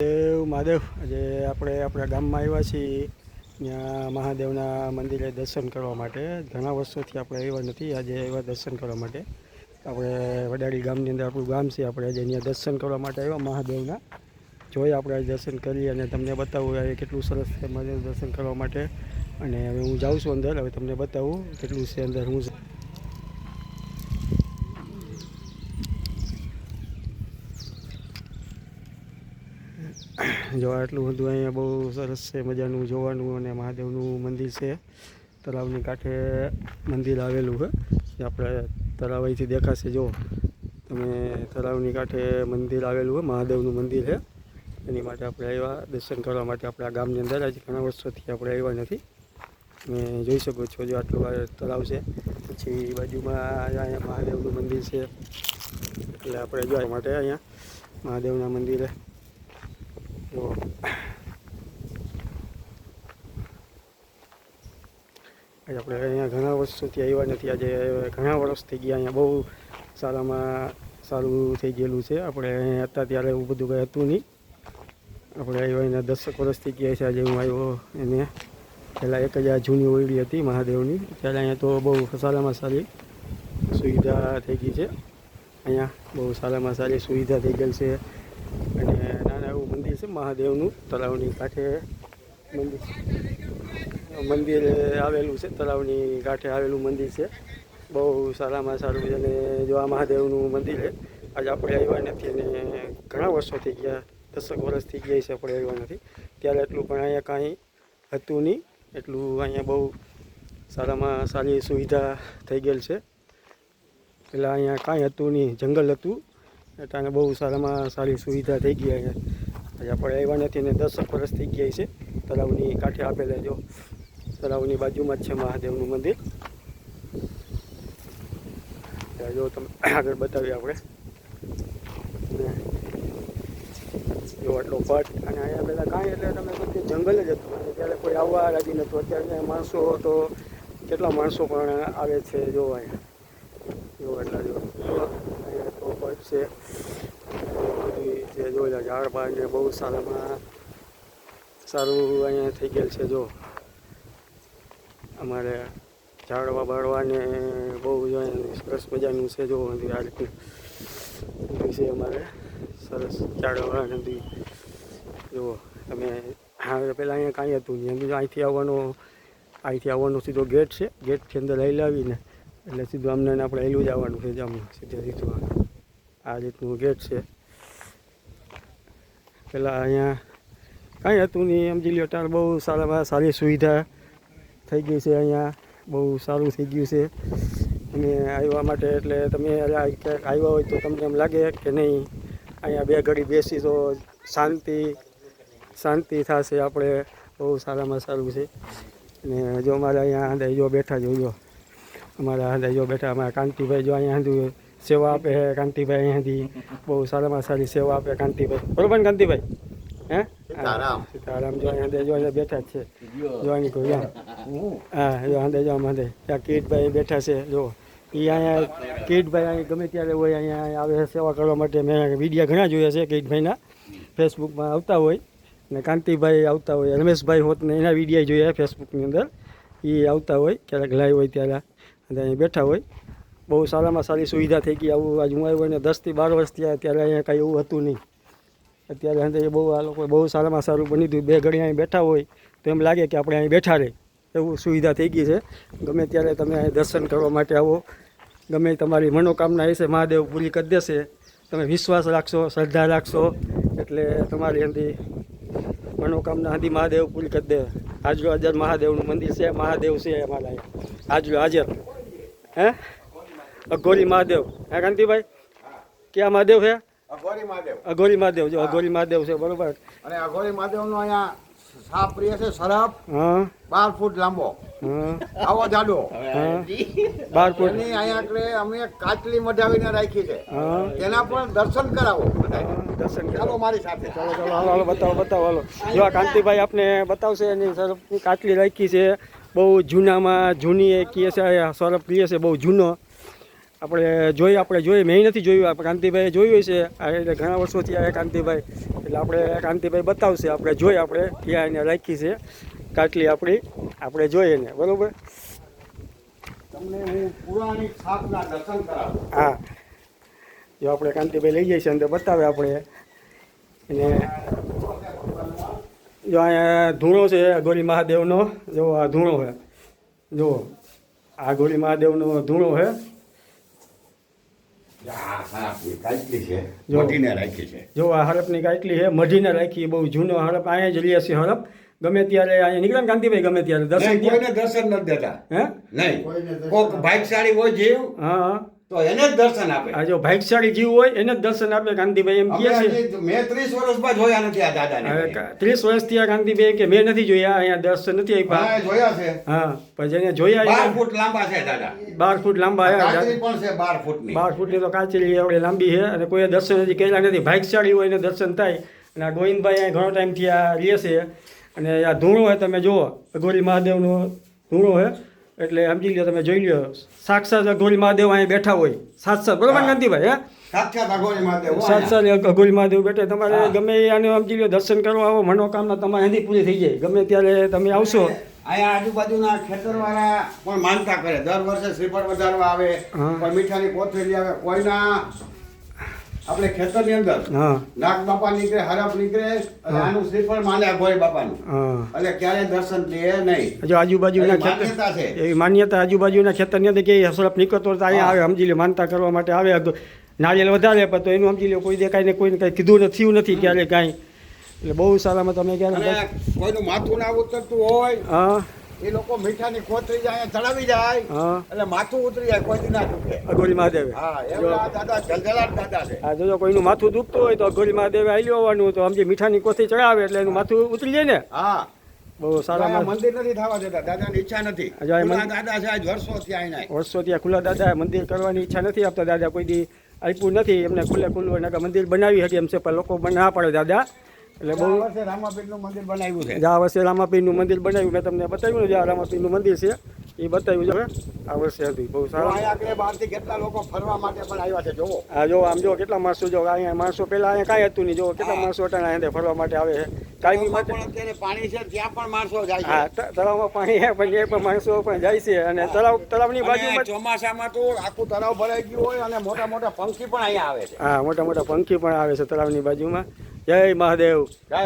દેવ મહાદેવ આજે આપણે આપણા ગામમાં આવ્યા છીએ ત્યાં મહાદેવના મંદિરે દર્શન કરવા માટે. ઘણા વર્ષોથી આપણે આવ્યા નથી, આજે આવ્યા દર્શન કરવા માટે. આપણે વડાળી ગામની અંદર આપણું ગામ છે, આપણે આજે અહીંયા દર્શન કરવા માટે આવ્યા મહાદેવના. જોઈ આપણે આજે દર્શન કરી અને તમને બતાવું હવે કેટલું સરસ છે મહાદેવ દર્શન કરવા માટે. અને હવે હું જાઉં છું અંદર, હવે તમને બતાવું કેટલું છે અંદર. હું જો આટલું બધું અહીંયા બહુ સરસ છે, મજાનું જોવાનું. અને મહાદેવનું મંદિર છે, તળાવની કાંઠે મંદિર આવેલું છે. આપણે તળાવ અહીંથી દેખાશે, જો તમે તળાવની કાંઠે મંદિર આવેલું છે, મહાદેવનું મંદિર છે. એની માટે આપણે આવ્યા દર્શન કરવા માટે આપણા ગામની અંદર. આજે ઘણા વર્ષોથી આપણે આવ્યા નથી. તમે જોઈ શકો છો, જો આટલું તળાવ છે, પછી બાજુમાં અહીંયા મહાદેવનું મંદિર છે. એટલે આપણે જોવા માટે અહીંયા મહાદેવના મંદિરે જો આજે આપણે અહીંયા ઘણા વર્ષોથી આવ્યા નથી. આજે ઘણા વર્ષ થઈ ગયા. અહીંયા બહુ સારામાં સારું થઈ ગયેલું છે. આપણે અહીંયા હતા ત્યારે એવું બધું કંઈ હતું નહીં. આપણે આવ્યા એના 10 વર્ષ થઈ ગયા છે. આજે હું આવ્યો એને પહેલાં 1000 જૂની ઓયડી હતી મહાદેવની, ત્યારે અહીંયા તો બહુ સારામાં સારી સુવિધા થઈ ગઈ છે. અહીંયા બહુ સારામાં સારી સુવિધા થઈ ગયેલ છે. અને નાના એવું મંદિર છે મહાદેવનું, તળાવની કાંઠે મંદિર આવેલું છે. તળાવની કાંઠે આવેલું મંદિર છે, બહુ સારામાં સારું. અને જો આ મહાદેવનું મંદિર છે. આજે આપણે આવ્યા નથી અને ઘણા વર્ષો થઈ ગયા, 10 વર્ષ થઈ ગયા છે આપણે આવ્યા નથી. ત્યારે એટલું પણ અહીંયા કાંઈ હતું નહીં. એટલું અહીંયા બહુ સારામાં સારી સુવિધા થઈ ગયેલ છે. પહેલાં અહીંયા કાંઈ હતું નહીં, જંગલ હતું. એટલે બહુ સારામાં સારી સુવિધા થઈ ગઈ અહીંયા. આજે આપણે આવ્યા નથી અને 10 વર્ષ થઈ ગયા છે. તળાવની કાંઠે આપેલા, જો તળાવની બાજુમાં જ છે મહાદેવનું મંદિર. જો તમે આગળ બતાવીએ આપણે જો આટલો પટ. અને અહીંયા પહેલાં કાંઈ એટલે તમે બધું જંગલ જ હતું. અને ત્યારે કોઈ આવવા રાજી નહોતું. અત્યારે માણસો તો કેટલા માણસો પણ આવે છે. જો અહીંયા જો એટલા જો અહીંયા તો પટ છે, જો ઝાડ પાડ ને બહુ સારામાં સારું અહીંયા થઈ ગયેલ છે. જો અમારે ઝાડવા બાળવાને બહુ સરસ મજાનું છે. જો આ રીતનું છે અમારે સરસ ઝાડવા નથી. જુઓ તમે હા, પહેલાં અહીંયા કાંઈ હતું નહીં. અહીંથી આવવાનો સીધો ગેટ છે. ગેટથી અંદર લઈ લાવીને એટલે સીધું અમને આપણે હેલું જ આવવાનું છે. જામનું સીધું આ રીતનું ગેટ છે. પહેલાં અહીંયા કાંઈ હતું નહીં, સમજી લ્યો. ત્યારે બહુ સારામાં સારી સુવિધા થઈ ગઈ છે. અહીંયા બહુ સારું થઈ ગયું છે. અને આવવા માટે એટલે તમે ક્યાંક આવ્યા હોય તો તમને એમ લાગે કે નહીં, અહીંયા 2 ઘડી બેસી તો શાંતિ થશે. આપણે બહુ સારામાં સારું છે. અને જો અમારે અહીંયા આંધા જો બેઠા જોજો, અમારા આંધા જો બેઠા અમારા કાંતિભાઈ જો અહીંયા આંધું સેવા આપે છે. કાંતિભાઈ અહીંયાથી બહુ સારામાં સારી સેવા આપે કાંતિભાઈ, બરોબર ને કાંતિભાઈ? હે સીતારામ જો અહીંયા જો અહીંયા બેઠા જ છે. જો અહીં કોઈ હા, જો આંધે જો આંધે ત્યાં કીટભાઈ બેઠા છે. જો એ અહીંયા કીટભાઈ અહીં ગમે ત્યારે હોય અહીંયા આવે સેવા કરવા માટે. મેં વિડીયા ઘણા જોયા છે કીટભાઈના, ફેસબુકમાં આવતા હોય. ને કાંતિભાઈ આવતા હોય, રમેશભાઈ હોત ને એના વિડીયા જોયા ફેસબુકની અંદર. એ આવતા હોય ક્યારેક લાઈવ હોય ત્યારે, અને અહીં બેઠા હોય. બહુ સારામાં સારી સુવિધા થઈ ગઈ. આવું આજ હું આવ્યો ને 10 થી 12 વર્ષ થયા, ત્યારે અહીંયા કાંઈ એવું હતું નહીં. અત્યારે અંદર બહુ આ લોકો બહુ સારામાં સારું બની ગયું. 2 ઘડી અહીં બેઠા હોય તો એમ લાગે કે આપણે અહીં બેઠા રહે એવું સુવિધા થઈ ગઈ છે. ગમે ત્યારે તમે અહીં દર્શન કરવા માટે આવો. ગમે તમારી મનોકામના હશે મહાદેવ પૂરી કરી દેશે. તમે વિશ્વાસ રાખશો, શ્રદ્ધા રાખશો એટલે તમારી અંદી મનોકામના અંદી મહાદેવ પૂરી કરી દે. હાજરો હાજર મહાદેવનું મંદિર છે, મહાદેવ છે અમારા અહીંયા હાજરો હાજર. હે અઘોરી મહાદેવ, હે કાંતિભાઈ? ક્યાં મહાદેવ છે? અઘોરી મહાદેવ. જો અઘોરી મહાદેવ છે, બરોબર. અને અઘોરી મહાદેવનો અહીંયા સાપ પ્રિય છે, સરપ. હા, 12 ફૂટ લાંબો. હા, આવો જાડો. હા, 12 ફૂટ. એની અહીંયા આપણે અમે કાચલી મઢાવીને રાખી છે. હા, તેના પણ દર્શન કરાવો. દર્શન ચાલો મારી સાથે. ચાલો હાલો બતાવો હાલો. જો આ કાંતિભાઈ આપને બતાવશે. એની સરપની કાટલી રાખી છે, બહુ જૂનામાં જૂની એ કહે છે. સરપ કહે છે બહુ જૂનો. આપણે જોઈએ મેં નથી જોયું, આપણે કાંતિભાઈએ જોયું છે એટલે ઘણા વર્ષોથી આ કાંતિભાઈ, એટલે આપણે કાંતિભાઈ બતાવશે, આપણે જોઈએ આપણે ક્યાં એને રાખી છે કાટલી આપણી, આપણે જોઈએ ને બરાબર. તમને હું પુરાણી સ્થાપના દર્શન કરાવું. હા, જો આપણે કાંતિભાઈ લઈ જઈએ છીએ અંદર બતાવે આપણે એને. જો અહીંયા ધૂણો છે ગોરી મહાદેવનો, જો આ ધૂણો છે, જો આ ગોરી મહાદેવનો ધૂણો છે. જો આ હડપની કાટલી છે, મઢીને રાખી, બહુ જૂનો હડપ, અહીંયા જ રહીએ છીએ હડપ. ગમે ત્યારે અહીંયા નીકળે ને કાંતિભાઈ, ગમે ત્યારે દર્શન કોઈને દર્શન નથી દેતા. હે નહીં, કોક ભાગ્યશાળી હોય જીવ હા તો એને જ દર્શન આપે. આ જો ભાગ્યશાળી જીવ હોય એને જ દર્શન આપે કાંતિભાઈ એમ કહે છે. મેં 30 વર્ષમાં જોયા નથી આ દાદાને. 30 વર્ષથી આ કાંતિભાઈ કે મેં નથી જોયા, અહીંયા દર્શન નથી આપ્યા. હા, જોયા છે. હા, પણ જેને જોયા 12 ફૂટ લાંબા છે દાદા. 12 ફૂટ લાંબા કાચરી પણ છે 12 ફૂટની. 12 ફૂટની તો કાચરી એવડી લાંબી છે, અને કોઈ દર્શન હજી કર્યા નથી. ભાગ્યશાળી હોય એને દર્શન થાય. અને આ ગોવિંદભાઈ અહીંયા ઘણો ટાઈમથી આ રહે છે, અને આ ધૂણો હોય તમે જુઓ, ગોરી મહાદેવનો ધૂણો હોય એટલે સમજી લો, તમે જોઈ લો, સાક્ષાત ગોરી મહાદેવ અહીંયા બેઠા હોય, સાક્ષાત બરોબર કાંતિભાઈ? હે, સાક્ષાત અઘોરી મહાદેવ. સાક્ષાત ગોરી મહાદેવ બેઠે. તમારે ગમે આને સમજી લો દર્શન કરવા આવો, મનોકામના તમારે અહીંથી પૂરી થઈ જાય, ગમે ત્યારે તમે આવશો. અહીંયા આજુબાજુના ખેતરવાળા પણ માનતા કરે, દર વર્ષે શ્રીફળ વધારવા આવે, હા. પણ મીઠાની કોથળી આવે. કોઈના આપણે ખેતરની અંદર હા નાગ બાપા નીકળે, હરફ નીકળે, અને આનું શ્રીફળ માને અઘોરી બાપાનું, હા, એટલે ક્યારેય દર્શન દે નહીં. જો આજુબાજુના એની માન્યતા છે. ખેતર, એવી માન્યતા આજુબાજુના ખેતરની અંદર કે હસરફ નીકળતો તો અહીંયા આવે, સમજી લો માનતા કરવા માટે આવે. નારિયેલ વધારે પણ તો એનું સમજી લો કોઈ દેખાય ને કોઈને કંઈ કીધું નથી, થયું નથી ક્યારે કાંઈ. એટલે બહુ સારામાં તમે ક્યારે અને કોઈનું માથું ના ઉતરતું હોય હા એ લોકો મીઠાની કોથળી જ અહીંયા ચડાવી જાય, હા એટલે માથું ઉતરી જાય, કોઈ દી ના દુખે. અઘોરી મહાદેવે. હા, એમ આ દાદા જલજલાટ દાદા છે. હા, જો કોઈનું માથું દુખતું હોય તો અઘોરી મહાદેવે આવી લેવાનું, તો સમજી મીઠાની કોથળી ચડાવે એટલે એનું માથું ઉતરી જાય ને. હા, બહુ અહીંયા સારા મંદિર નથી થવા દેતા, દાદાની ઈચ્છા નથી. આજે આ ખુલ્લા દાદા છે આજ વર્ષોથી અહીંયા. વર્ષો ત્યાં ખુલ્લા દાદા મંદિર કરવાની ઈચ્છા નથી આપતા, દાદા કોઈ દી આપ્યું નથી એમને ખુલ્લું હોય, મંદિર બનાવી હતી એમ છે, પણ લોકો ના પાડે દાદા. એટલે બહુ આ વર્ષે રામાપીરનું મંદિર બનાવ્યું છે. આ વર્ષે રામાપીરનું મંદિર બનાવ્યું, મેં તમને બતાવ્યું ને, જ્યાં રામાપીરનું મંદિર છે એ બતાવ્યું છે આ વર્ષે હતું. બહુ જો સારું. અહીંયા આગળ બહારથી કેટલા લોકો ફરવા માટે પણ આવ્યા છે, જોવો. હા, જો આમ જો કેટલા માણસો, જો અહીંયા માણસો પહેલા અહીંયા કાંઈ હતું નહીં, જો કેટલા માણસો અટાણા અહીંયા ફરવા માટે આવે છે કાયમી માટે. પણ અત્યારે પાણી છે ત્યાં પણ માણસો જાય છે. હા, તળાવમાં પાણી છે પણ એ પણ માણસો પણ જાય છે, અને તળાવની અને બાજુમાં ચોમાસામાં તો આખું તળાવ ભરાઈ ગયું હોય, અને મોટા મોટા પંખી પણ અહીંયા આવે છે. હા, મોટા મોટા પંખી પણ આવે છે તળાવની બાજુમાં. જય મહાદેવ. જય